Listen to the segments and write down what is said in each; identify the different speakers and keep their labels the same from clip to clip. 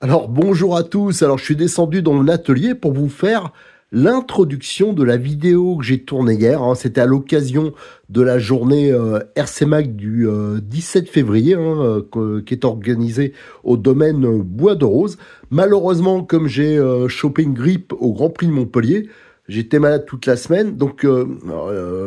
Speaker 1: Alors bonjour à tous, alors je suis descendu dans mon atelier pour vous faire l'introduction de la vidéo que j'ai tournée hier, hein. C'était à l'occasion de la journée RC Mag du 17 février, hein, qui est organisée au domaine Bois de Rose. Malheureusement, comme j'ai chopé une grippe au Grand Prix de Montpellier, j'étais malade toute la semaine, donc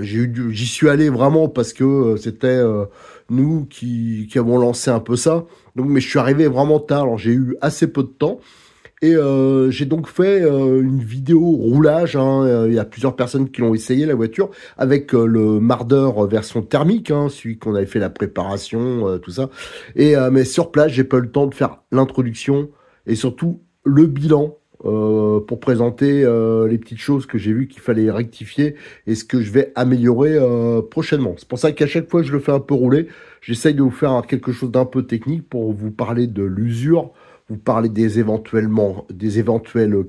Speaker 1: j'y suis allé vraiment parce que c'était nous qui avons lancé un peu ça. Donc, mais je suis arrivé vraiment tard, alors j'ai eu assez peu de temps. Et j'ai donc fait une vidéo roulage, hein. Il y a plusieurs personnes qui l'ont essayé, la voiture, avec le Marder version thermique, hein, celui qu'on avait fait la préparation, tout ça. Et mais sur place, j'ai pas eu le temps de faire l'introduction et surtout le bilan pour présenter les petites choses que j'ai vu qu'il fallait rectifier et ce que je vais améliorer prochainement. C'est pour ça qu'à chaque fois que je le fais un peu rouler, j'essaye de vous faire quelque chose d'un peu technique pour vous parler de l'usure, vous parler des éventuels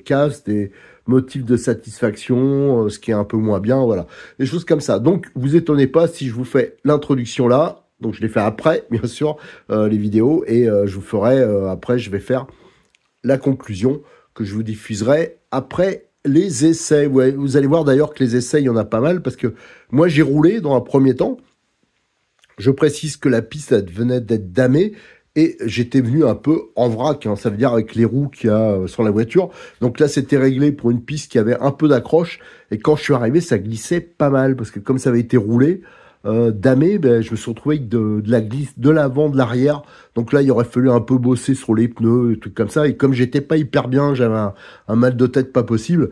Speaker 1: casses, des motifs de satisfaction, ce qui est un peu moins bien, voilà. Des choses comme ça. Donc, vous étonnez pas si je vous fais l'introduction là. Donc, je l'ai fait après, bien sûr, les vidéos. Et je vous ferai, après, je vais faire la conclusion que je vous diffuserai après les essais. Ouais, vous allez voir d'ailleurs que les essais, il y en a pas mal parce que moi, j'ai roulé dans un premier temps. Je précise que la piste elle venait d'être damée et j'étais venu un peu en vrac, hein, ça veut dire avec les roues qu'il y a sur la voiture. Donc là, c'était réglé pour une piste qui avait un peu d'accroche et quand je suis arrivé, ça glissait pas mal parce que comme ça avait été roulé, damé, ben, je me suis retrouvé avec de la glisse de l'avant, de l'arrière. Donc là, il aurait fallu un peu bosser sur les pneus et trucs comme ça. Et comme j'étais pas hyper bien, j'avais un mal de tête pas possible.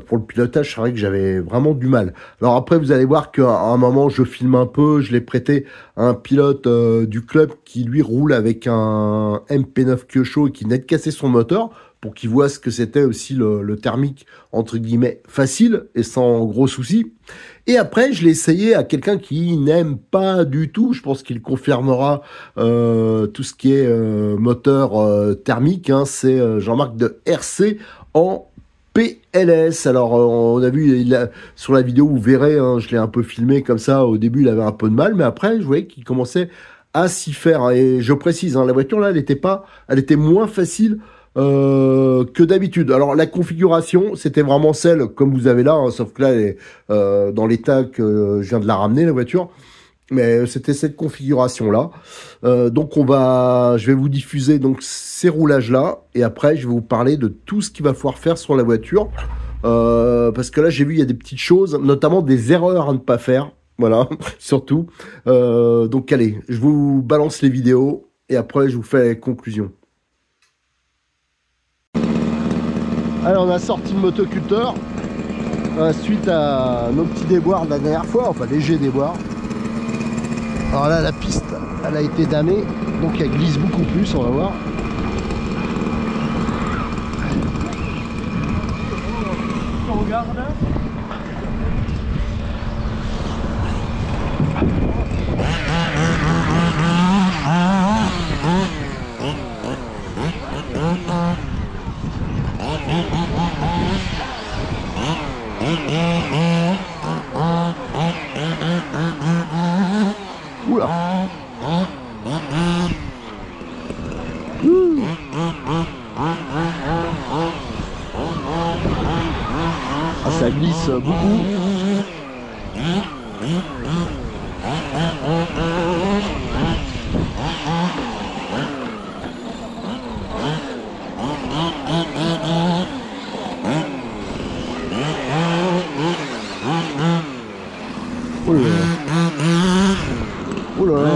Speaker 1: Pour le pilotage, c'est vrai que j'avais vraiment du mal. Alors après, vous allez voir qu'à un moment, je filme un peu. Je l'ai prêté à un pilote du club qui, lui, roule avec un MP9 Kyosho et qui venait de casser son moteur pour qu'il voit ce que c'était aussi le thermique, entre guillemets, facile et sans gros soucis. Et après, je l'ai essayé à quelqu'un qui n'aime pas du tout. Je pense qu'il confirmera tout ce qui est moteur thermique, hein. C'est Jean-Marc de RC en PLS. Alors, on a vu sur la vidéo, vous verrez, hein, je l'ai un peu filmé comme ça. Au début, il avait un peu de mal, mais après, je voyais qu'il commençait à s'y faire. Et je précise, hein, la voiture là, elle était moins facile que d'habitude. Alors la configuration, c'était vraiment celle comme vous avez là, hein, sauf que là, elle est dans l'état que je viens de la ramener, la voiture. Mais c'était cette configuration-là. Donc je vais vous diffuser donc ces roulages-là, et après je vais vous parler de tout ce qu'il va falloir faire sur la voiture. Parce que là, j'ai vu il y a des petites choses, notamment des erreurs à ne pas faire. Voilà, surtout. Donc allez, je vous balance les vidéos et après je vous fais la conclusion. Alors on a sorti le motoculteur suite à nos petits déboires de la dernière fois, enfin léger déboires. Alors là la piste elle a été damée, donc elle glisse beaucoup plus, on va voir.
Speaker 2: On regarde.
Speaker 1: Oula. Ah, ça glisse beaucoup. Oh là là. Oh là là.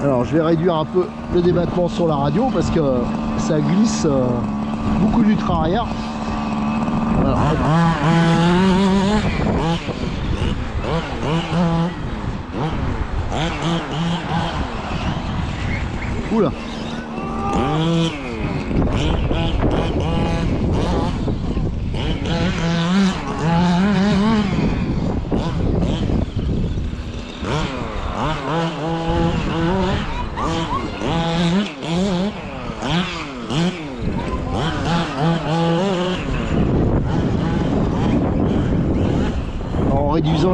Speaker 1: Alors je vais réduire un peu le débattement sur la radio parce que ça glisse beaucoup du train arrière. Voilà. Oula.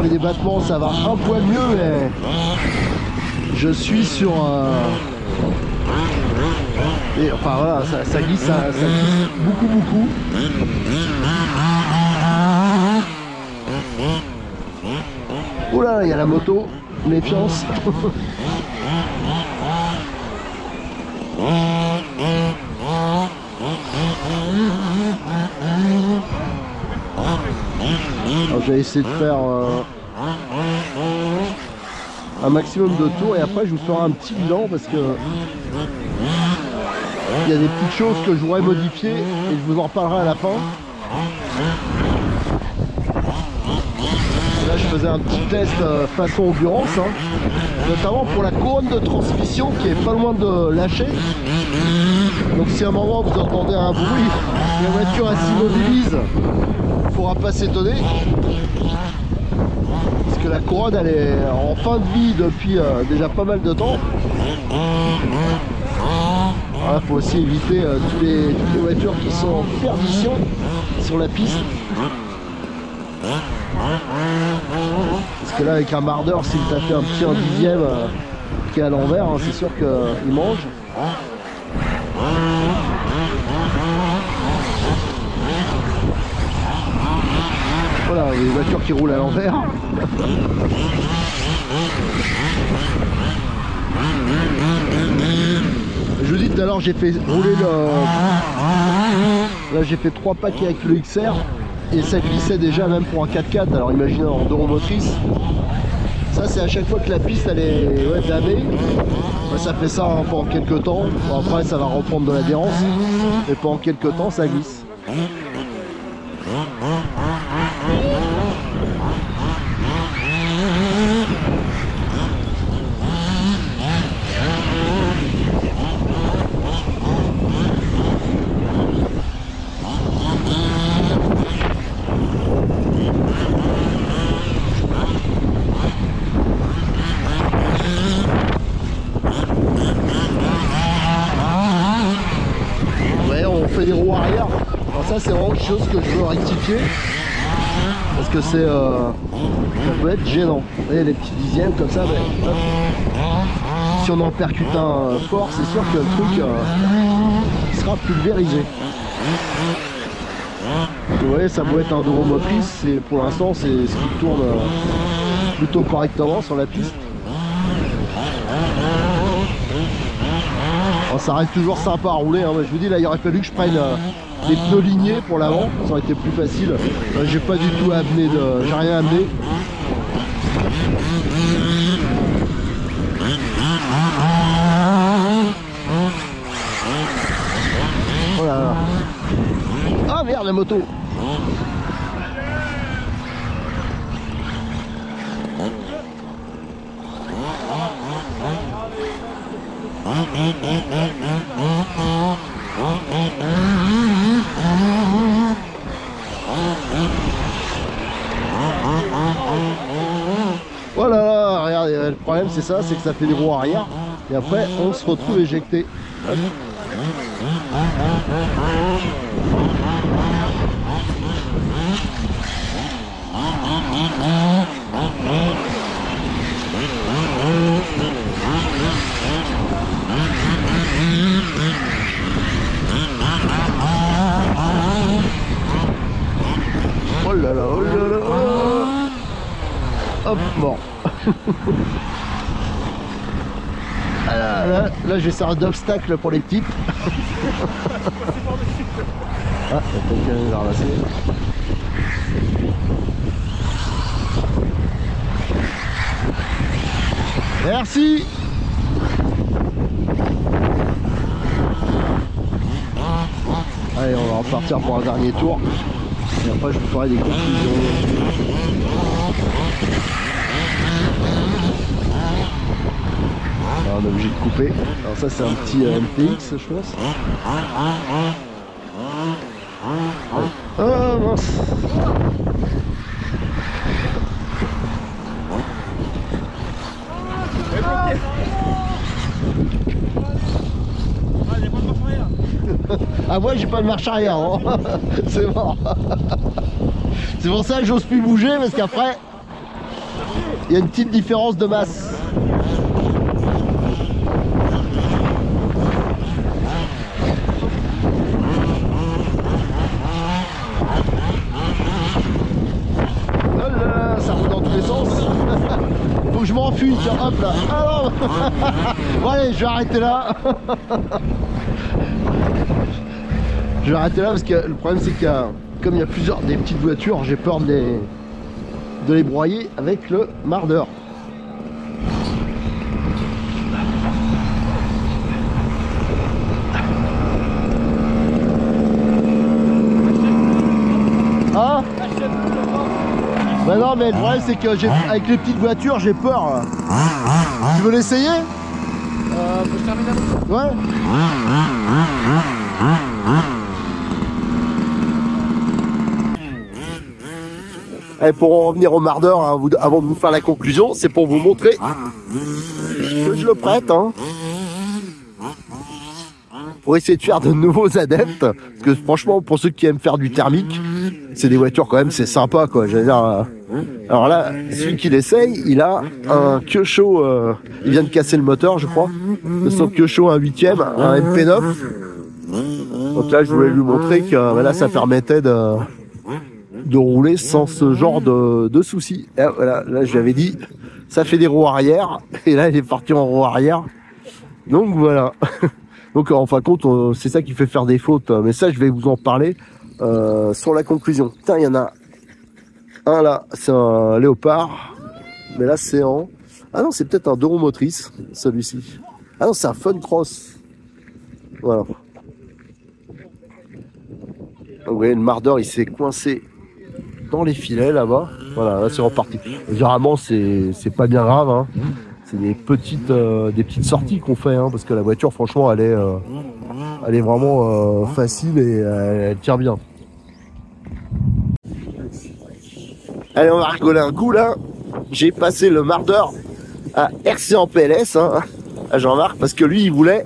Speaker 1: avec des battements ça va un poil mieux, mais je suis sur et enfin voilà, ça glisse, ça glisse beaucoup. Oula, il y a la moto, méfiance. Alors, je vais essayer de faire un maximum de tours et après je vous ferai un petit bilan parce que il y a des petites choses que je voudrais modifier et je vous en reparlerai à la fin. Là je faisais un petit test façon endurance, hein, notamment pour la couronne de transmission qui est pas loin de lâcher. Donc si à un moment vous entendez un bruit, la voiture elle s'immobilise, il ne faudra pas s'étonner. Parce que la couronne elle est en fin de vie depuis déjà pas mal de temps. Il faut aussi éviter toutes les voitures qui sont en perdition sur la piste. Parce que là avec un mardeur, s'il t'a fait un petit 1/10 qui est à l'envers, hein, c'est sûr qu'il mange. Voilà, les voitures qui roulent à l'envers. Je vous dis tout à l'heure, j'ai fait rouler là j'ai fait 3 paquets avec le XR et ça glissait déjà même pour un 4x4. Alors imaginez en 2 roues motrices. Ça c'est à chaque fois que la piste elle est damée. Ça fait ça hein, pendant quelques temps. Bon, après ça va reprendre de l'adhérence. Mais pendant quelques temps ça glisse. Des roues arrière. Alors ça c'est vraiment quelque chose que je veux rectifier parce que c'est ça peut être gênant. Vous voyez les petits dixièmes comme ça, mais, si on en percute un fort, c'est sûr que le truc sera pulvérisé. Vous voyez, ça peut être un euro motrice et pour l'instant c'est ce qui tourne plutôt correctement sur la piste. Alors, ça reste toujours sympa à rouler, hein. Je vous dis là il aurait fallu que je prenne des pneus lignés pour l'avant, ça aurait été plus facile. J'ai pas du tout amené j'ai rien amené. Voilà. Ah merde la moto. Voilà, regardez, le problème c'est ça, c'est que ça fait des roues arrière et après on se retrouve éjecté. Oh là là, oh là là, hop, mort. Là, je vais servir d'obstacle pour les petites. Ah, il y a quelqu'un qui va ramasser. Merci. Allez, on va repartir pour un dernier tour. Et après, je vous ferai des conclusions. Alors, on est obligé de couper. Alors ça, c'est un petit MTX, je pense. Ah mince. Ah moi j'ai pas de marche arrière, hein. C'est mort. C'est pour ça que j'ose plus bouger parce qu'après Il y a une petite différence de masse. Ça roule dans tous les sens. Faut que je m'enfuis, tiens, hop là. Ah non. Bon allez, je vais arrêter là. Je vais arrêter là parce que le problème c'est qu'il y a, comme il y a des petites voitures, j'ai peur de les broyer avec le mardeur. Hein? Bah non, mais le problème c'est que avec les petites voitures j'ai peur. Tu veux l'essayer?
Speaker 2: Faut que je termine là.
Speaker 1: Ouais. Et pour en revenir au mardeur, hein, avant de vous faire la conclusion, c'est pour vous montrer que je le prête, hein, pour essayer de faire de nouveaux adeptes. Parce que franchement, pour ceux qui aiment faire du thermique, c'est des voitures quand même, c'est sympa quoi. J'allais dire, alors là, celui qui l'essaye, il a un Kyosho, il vient de casser le moteur, je crois, de son Kyosho, un 8e, un MP9. Donc là, je voulais lui montrer que là, ça permettait de rouler sans ce genre de soucis. Et voilà, là je lui avais dit, ça fait des roues arrière, et là il est parti en roue arrière. Donc voilà. Donc en fin de compte, c'est ça qui fait faire des fautes. Mais ça, je vais vous en parler sur la conclusion. Putain, il y en a un là, c'est un léopard, mais là c'est en... Ah non, c'est peut-être un 2 roues motrices, celui-ci. Ah non, c'est un Fun Cross. Voilà. Donc, vous voyez, le mardeur, il s'est coincé dans les filets là-bas. Voilà, là c'est reparti. Généralement c'est pas bien grave, hein. C'est des petites sorties qu'on fait, hein, parce que la voiture franchement elle est vraiment facile et elle tient bien. Allez, on va rigoler un coup là. J'ai passé le mardeur à RC en PLS, hein, à Jean-Marc, parce que lui il voulait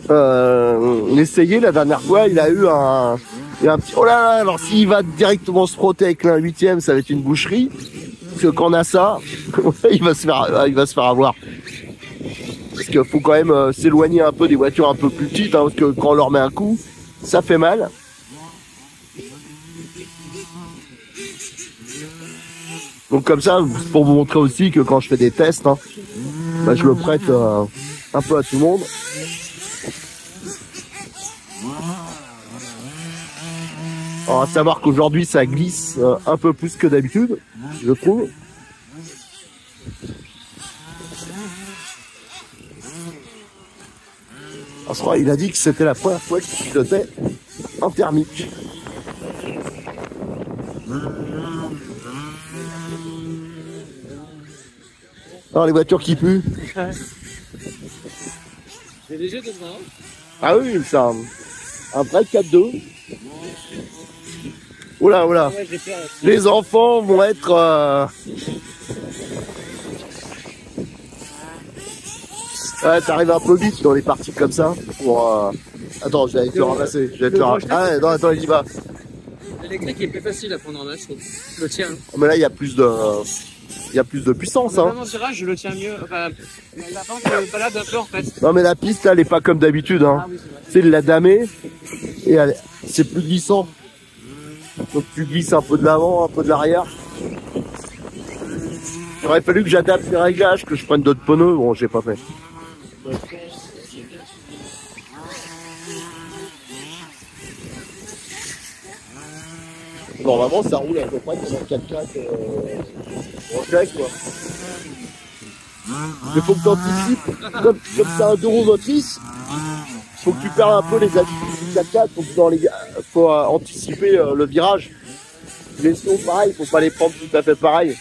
Speaker 1: l'essayer la dernière fois. Il a eu un petit... Oh là là, alors s'il va directement se frotter avec l'un 8e, ça va être une boucherie. Parce que quand on a ça, il va se faire avoir. Parce qu'il faut quand même s'éloigner un peu des voitures un peu plus petites, hein, parce que quand on leur met un coup, ça fait mal. Donc comme ça, pour vous montrer aussi que quand je fais des tests, hein, bah, je le prête un peu à tout le monde. Alors, à savoir qu'aujourd'hui ça glisse un peu plus que d'habitude, je trouve. Alors, je crois il a dit que c'était la première fois qu'il pilotait en thermique. Alors les voitures qui puent.
Speaker 2: C'est léger dedans.
Speaker 1: Ah oui, c'est un vrai 4-2. Oula, oula.
Speaker 2: Ouais, j'ai peur.
Speaker 1: Les enfants vont être... Ouais, t'arrives un peu vite dans les parties comme ça. Pour, Attends, je vais aller te le ramasser. Ah ouais, non, attends, il y va.
Speaker 2: L'électrique est plus facile à prendre en main, je trouve. Je le tiens.
Speaker 1: Mais là, il y a plus de puissance. Hein.
Speaker 2: Dans le virage, je le tiens mieux. Enfin, la pente balade un peu en fait.
Speaker 1: Non, mais la piste, là, elle est pas comme d'habitude. Hein.
Speaker 2: Ah oui, c'est vrai.
Speaker 1: C'est il l'a damé et c'est plus glissant. Donc tu glisses un peu de l'avant, un peu de l'arrière. Il aurait fallu que j'adapte les réglages, que je prenne d'autres pneus. Bon, j'ai pas fait. Normalement, ça roule à peu près comme un 4x4 Rochelle, quoi. Mais faut que tu anticipes, comme c'est un 2 roues motrices, faut que tu perds un peu les habitudes du 4x4, faut anticiper le virage. Les sauts, pareil, faut pas les prendre tout à fait pareil.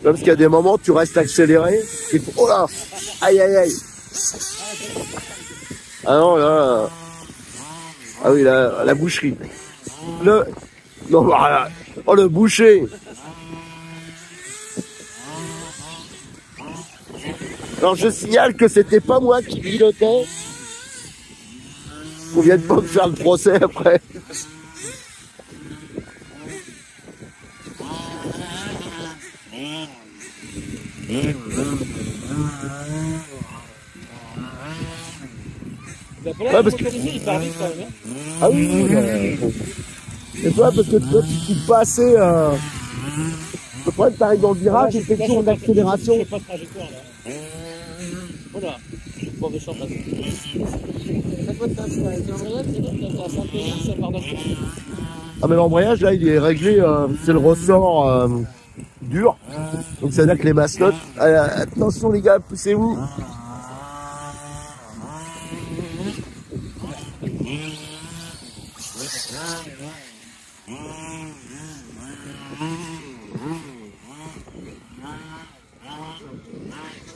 Speaker 1: Parce qu'il y a des moments, tu restes accéléré, et oh là, aïe aïe aïe. Ah non, là, ah oui, la boucherie. Non, voilà. Oh, le boucher. Alors, je signale que c'était pas moi qui pilotais. qu'on vienne pas me faire le procès après.
Speaker 2: Ouais, parce que... il part vite quand même.
Speaker 1: Ah oui, et toi, parce que toi, tu ne pas assez. Le problème, t'arrives dans le virage et tu fais toujours une accélération.
Speaker 2: Je fais pas de trajectoire là. Voilà, bon de champ.
Speaker 1: Ah, mais l'embrayage, là, il est réglé, c'est le ressort dur. Donc, ça veut dire que les mascottes. Attention, les gars, poussez-vous.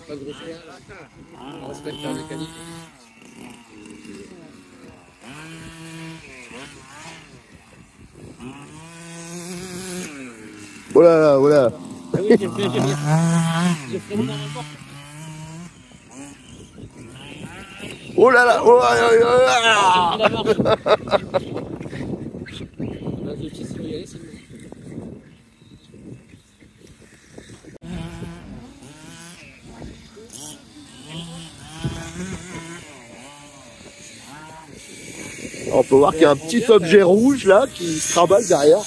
Speaker 2: Pas de grossière, on respecte la mécanique.
Speaker 1: Oh là là, oh là.
Speaker 2: Ah oui, j'ai freiné normalement.
Speaker 1: Oh là là, oh là là,
Speaker 2: La marche. Vas-y, si tu veux y aller, c'est bon.
Speaker 1: On peut voir qu'il y a un petit objet rouge là qui se travaille derrière.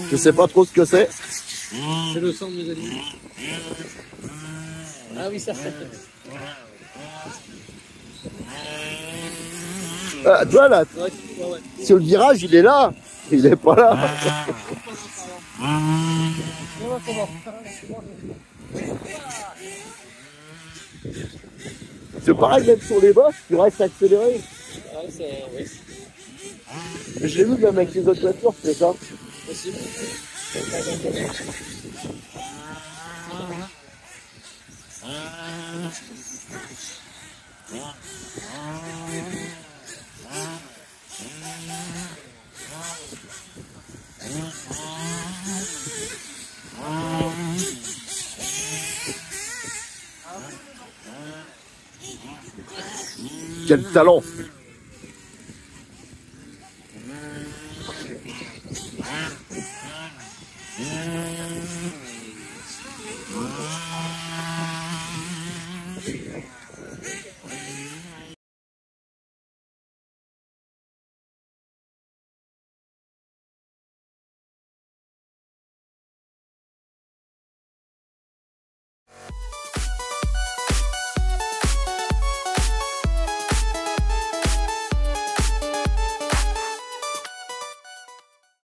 Speaker 1: Je sais pas trop ce que c'est.
Speaker 2: C'est le sang de mes animaux. Ah oui, ça fait.
Speaker 1: Ah, tu vois là, sur le virage, il est là. Il est pas là. C'est pareil, même sur les bosses, tu restes accéléré.
Speaker 2: Ah, c'est... Oui.
Speaker 1: Je l'ai vu même avec les autres voitures, c'est ça.
Speaker 2: Possible.
Speaker 1: Quel talent!